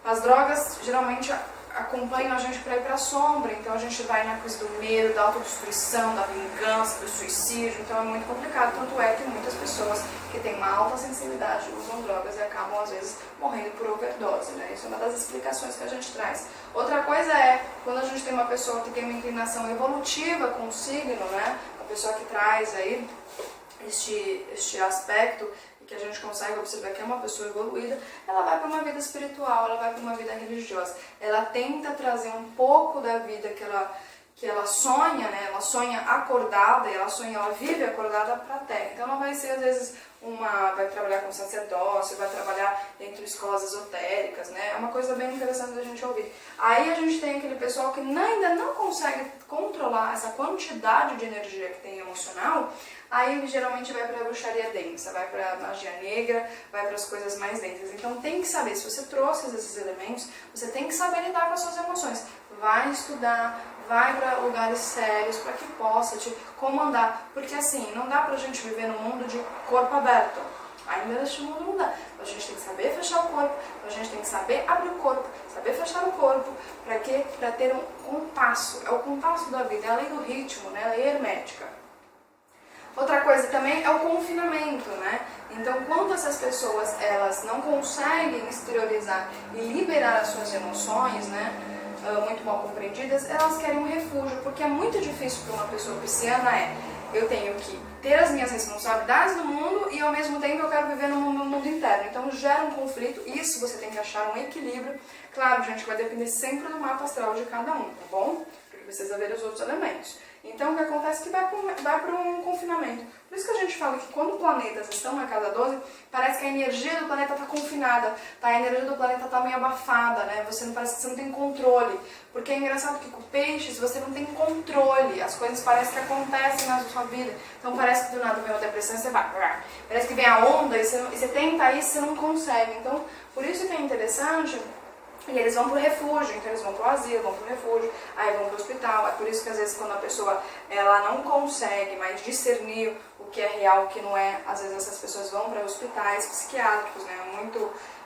as drogas geralmente acompanham a gente para ir para a sombra, então a gente vai na coisa do medo, da autodestruição, da vingança, do suicídio, então é muito complicado, tanto é que muitas pessoas que têm uma alta sensibilidade usam drogas e acabam às vezes morrendo por overdose, né? Isso é uma das explicações que a gente traz. Outra coisa é, quando a gente tem uma pessoa que tem uma inclinação evolutiva com o signo, né? A pessoa que traz aí este aspecto, que a gente consegue observar que é uma pessoa evoluída, ela vai para uma vida espiritual, ela vai para uma vida religiosa. Ela tenta trazer um pouco da vida que ela sonha, né? Ela sonha acordada, ela vive acordada para a Terra. Então ela vai ser, às vezes, vai trabalhar com sacerdócio, vai trabalhar dentro de escolas esotéricas, né? É uma coisa bem interessante da gente ouvir. Aí a gente tem aquele pessoal que ainda não consegue controlar essa quantidade de energia que tem emocional. Aí ele geralmente vai para a bruxaria densa, vai para a magia negra, vai para as coisas mais densas. Então tem que saber, se você trouxe esses elementos, você tem que saber lidar com as suas emoções. Vai estudar, vai para lugares sérios para que possa te comandar. Porque assim, não dá pra gente viver num mundo de corpo aberto. Ainda neste mundo não dá. A gente tem que saber fechar o corpo, a gente tem que saber abrir o corpo, saber fechar o corpo. Para quê? Para ter um compasso. É o compasso da vida, é a lei do ritmo, né? A lei hermética. Outra coisa também é o confinamento, né? Então, quando essas pessoas elas não conseguem exteriorizar e liberar as suas emoções, né, muito mal compreendidas, elas querem um refúgio, porque é muito difícil para uma pessoa pisciana eu tenho que ter as minhas responsabilidades no mundo e ao mesmo tempo eu quero viver no meu mundo interno. Então gera um conflito, isso você tem que achar um equilíbrio. Claro, gente, vai depender sempre do mapa astral de cada um, tá bom? precisa ver os outros elementos. Então, o que acontece é que vai para um confinamento. Por isso que a gente fala que quando planetas estão na casa 12, parece que a energia do planeta está confinada, tá? A energia do planeta está meio abafada, né? Parece que você não tem controle. Porque é engraçado que com peixes você não tem controle, as coisas parecem que acontecem na sua vida. Então parece que do nada vem uma depressão e você vai. Parece que vem a onda e você tenta isso e você não consegue. Então, por isso que é interessante. E eles vão pro refúgio, então eles vão pro asilo, vão pro refúgio, aí vão pro hospital. É por isso que às vezes quando a pessoa ela não consegue mais discernir o que é real, o que não é, às vezes essas pessoas vão para hospitais psiquiátricos, né?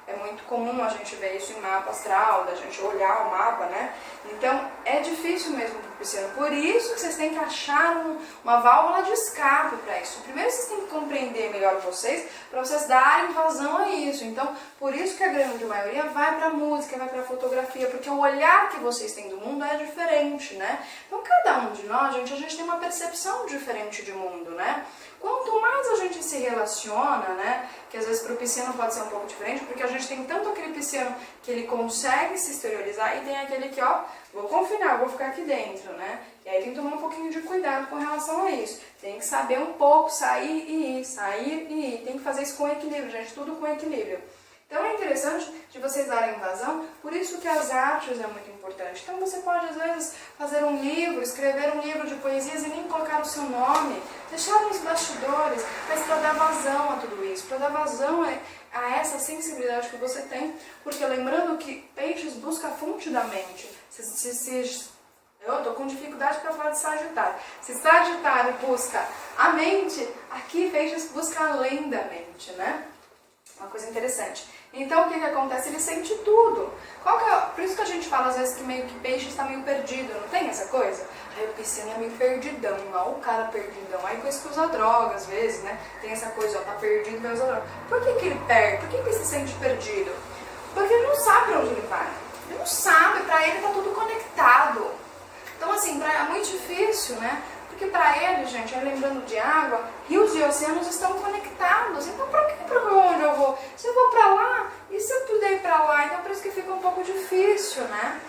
É muito comum a gente ver isso em mapa astral, da gente olhar o mapa, né? Então é difícil mesmo pro pisciano. Por isso que vocês têm que achar uma válvula de escape para isso. Primeiro vocês têm que compreender melhor vocês, para vocês darem vazão a isso. Então, por isso que a grande maioria vai para música, vai para fotografia, porque o olhar que vocês têm do mundo é diferente, né? Então, cada um de nós, a gente tem uma percepção diferente de mundo, né? Quanto mais a gente se relaciona, né, que às vezes para o pisciano pode ser um pouco diferente, porque a gente tem tanto aquele pisciano que ele consegue se exteriorizar e tem aquele que, ó, vou confinar, vou ficar aqui dentro, né? E aí tem que tomar um pouquinho de cuidado com relação a isso. Tem que saber um pouco sair e ir, sair e ir. Tem que fazer isso com equilíbrio, gente, tudo com equilíbrio. Então é interessante de vocês darem vazão, por isso que as artes é muito importante. Então você pode às vezes fazer um livro, escrever um livro de poesias e nem colocar o seu nome, deixar nos bastidores, mas para dar vazão a tudo isso, para dar vazão a essa sensibilidade que você tem, porque lembrando que peixes busca a fonte da mente. Eu estou com dificuldade para falar de Sagitário. Se Sagitário busca a mente, aqui peixes busca além da mente, né? Uma coisa interessante. Então, o que acontece? Ele sente tudo. Por isso que a gente fala, às vezes, que meio que peixe está meio perdido. Não tem essa coisa? Aí o pisciano é meio perdidão. Ó, o cara perdidão. Aí coisa que usa droga, às vezes, né? Tem essa coisa, ó, tá perdido, vai usar droga. Por que ele perde? Por que ele se sente perdido? Porque ele não sabe pra onde ele vai. Ele não sabe. Pra ele tá tudo conectado. Então, assim, é muito difícil, né? Porque para ele, gente, lembrando de água, rios e oceanos estão conectados. Então, para onde eu vou? Se eu vou para lá, e se eu puder ir para lá? Então, por isso que fica um pouco difícil, né?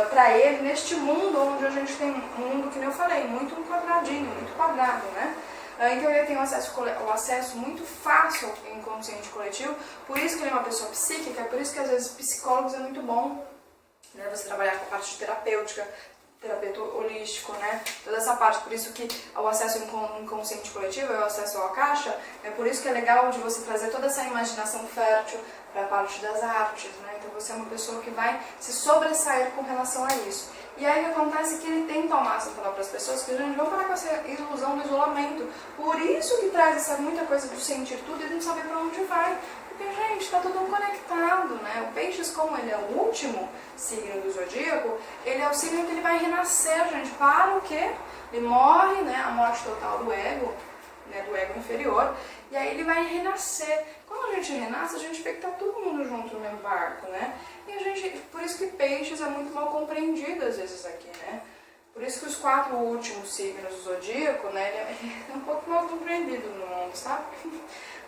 Para ele, neste mundo onde a gente tem um mundo, que nem eu falei, muito quadradinho, muito quadrado, né? Então, ele tem o acesso muito fácil ao inconsciente coletivo. Por isso que ele é uma pessoa psíquica, por isso que, às vezes, psicólogos é muito bom, né? Você trabalhar com a parte terapêutica, terapeuta holístico, né? Toda essa parte, por isso que o acesso inconsciente coletivo é o acesso à caixa, é por isso que é legal de você trazer toda essa imaginação fértil para a parte das artes, né? Então você é uma pessoa que vai se sobressair com relação a isso. E aí o que acontece é que ele tenta ao máximo falar para as pessoas que, gente, vão parar com essa ilusão do isolamento. Por isso que traz essa muita coisa do sentir tudo e não saber para onde vai. Porque, gente, está tudo conectado, né? O peixes, como ele é o último signo do zodíaco, ele é o signo que ele vai renascer, gente. Para o quê? Ele morre, né? A morte total do ego, né? Do ego inferior. E aí ele vai renascer. Quando a gente renasce, a gente vê que tá todo mundo junto no mesmo barco, né? E a gente, por isso que peixes é muito mal compreendido às vezes aqui, né? Por isso que os 4 últimos signos do zodíaco, né? Ele é um pouco mal compreendido no mundo, sabe?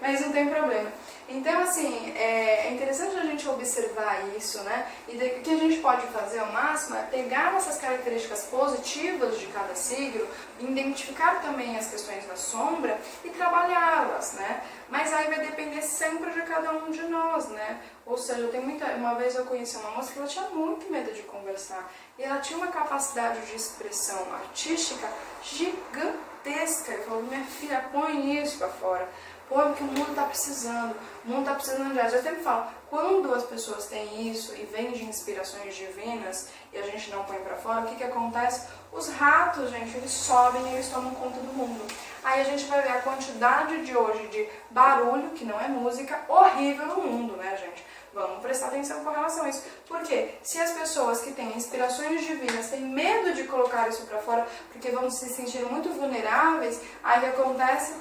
Mas não tem problema. Então, assim, é interessante a gente observar isso, né? E o que a gente pode fazer ao máximo é pegar essas características positivas de cada signo, identificar também as questões da sombra e trabalhá-las, né? Mas aí vai depender sempre de cada um de nós, né? Ou seja, uma vez eu conheci uma moça que ela tinha muito medo de conversar. E ela tinha uma capacidade de expressão artística gigantesca. Ele falou, minha filha, põe isso pra fora. Pô, porque o mundo está precisando. O mundo está precisando de arte. Eu sempre falo, quando as pessoas têm isso e vêm de inspirações divinas e a gente não põe pra fora, o que acontece? Os ratos, gente, eles sobem e eles tomam conta do mundo. Aí a gente vai ver a quantidade de hoje de barulho, que não é música, horrível no mundo, né, gente? Vamos prestar atenção com relação a isso. Porque se as pessoas que têm inspirações divinas têm medo de colocar isso pra fora, porque vão se sentir muito vulneráveis, aí o que acontece?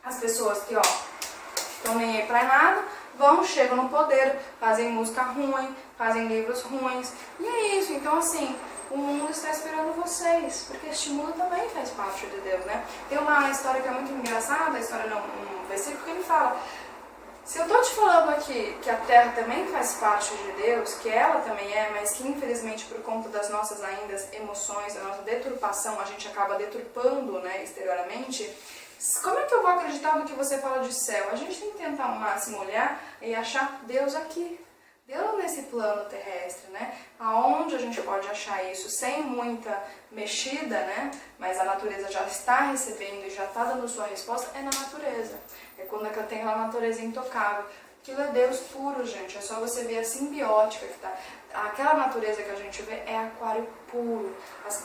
As pessoas que, ó, estão nem aí pra nada, chegam no poder, fazem música ruim, fazem livros ruins. E é isso. Então, assim, o mundo está esperando vocês, porque este mundo também faz parte de Deus, né? Tem uma história que é muito engraçada, a história não, um versículo que ele fala, Se eu estou te falando aqui que a Terra também faz parte de Deus, que ela também é, mas que infelizmente por conta das nossas ainda emoções, da nossa deturpação, a gente acaba deturpando, né, exteriormente, como é que eu vou acreditar no que você fala de céu? A gente tem que tentar ao máximo olhar e achar Deus aqui. Deus nesse plano terrestre, né? Aonde a gente pode achar isso sem muita mexida, né? Mas a natureza já está recebendo e já está dando sua resposta, é na natureza. É quando ela tem a natureza intocável. Aquilo é Deus puro, gente. É só você ver a simbiótica que tá. Aquela natureza que a gente vê é aquário puro.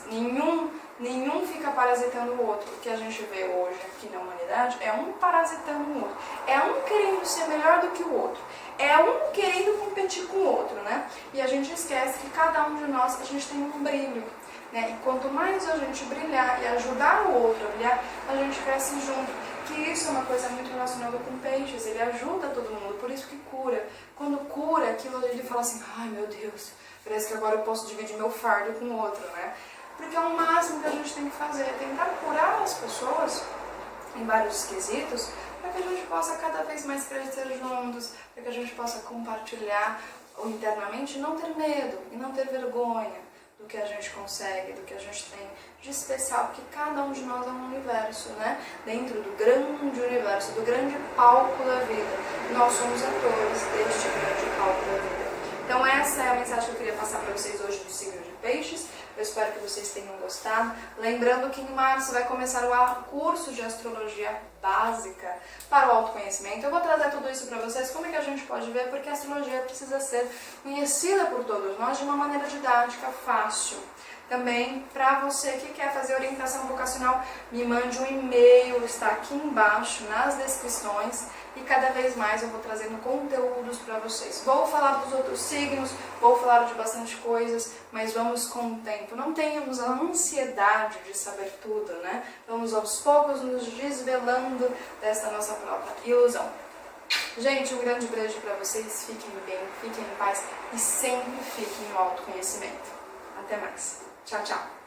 Nenhum fica parasitando o outro. O que a gente vê hoje aqui na humanidade é um parasitando o outro. É um querendo ser melhor do que o outro. É um querendo competir com o outro, né? E a gente esquece que cada um de nós, a gente tem um brilho. Né? E quanto mais a gente brilhar e ajudar o outro a brilhar, a gente cresce junto. Que isso é uma coisa muito relacionada com peixes, ele ajuda todo mundo, por isso que cura. Quando cura, aquilo ele fala assim, ai meu Deus, parece que agora eu posso dividir meu fardo com o outro, né? Porque é o máximo que a gente tem que fazer, é tentar curar as pessoas em vários quesitos, para que a gente possa cada vez mais crescer juntos, para que a gente possa compartilhar internamente, não ter medo e não ter vergonha do que a gente consegue, do que a gente tem de especial, porque cada um de nós é um universo, né? Dentro do grande universo, do grande palco da vida. Nós somos atores deste grande palco da vida. Então essa é a mensagem que eu queria passar para vocês hoje do signo de Peixes. Eu espero que vocês tenham gostado. Lembrando que em março vai começar o curso de astrologia básica para o autoconhecimento. Eu vou trazer tudo isso para vocês, como é que a gente pode ver, porque a astrologia precisa ser conhecida por todos nós de uma maneira didática, fácil. Também, para você que quer fazer orientação vocacional, me mande um e-mail, está aqui embaixo nas descrições. E cada vez mais eu vou trazendo conteúdos para vocês. Vou falar dos outros signos, vou falar de bastante coisas, mas vamos com o tempo. Não tenhamos a ansiedade de saber tudo, né? Vamos aos poucos nos desvelando desta nossa própria ilusão. Gente, um grande beijo para vocês. Fiquem bem, fiquem em paz e sempre fiquem no autoconhecimento. Até mais. Tchau, tchau.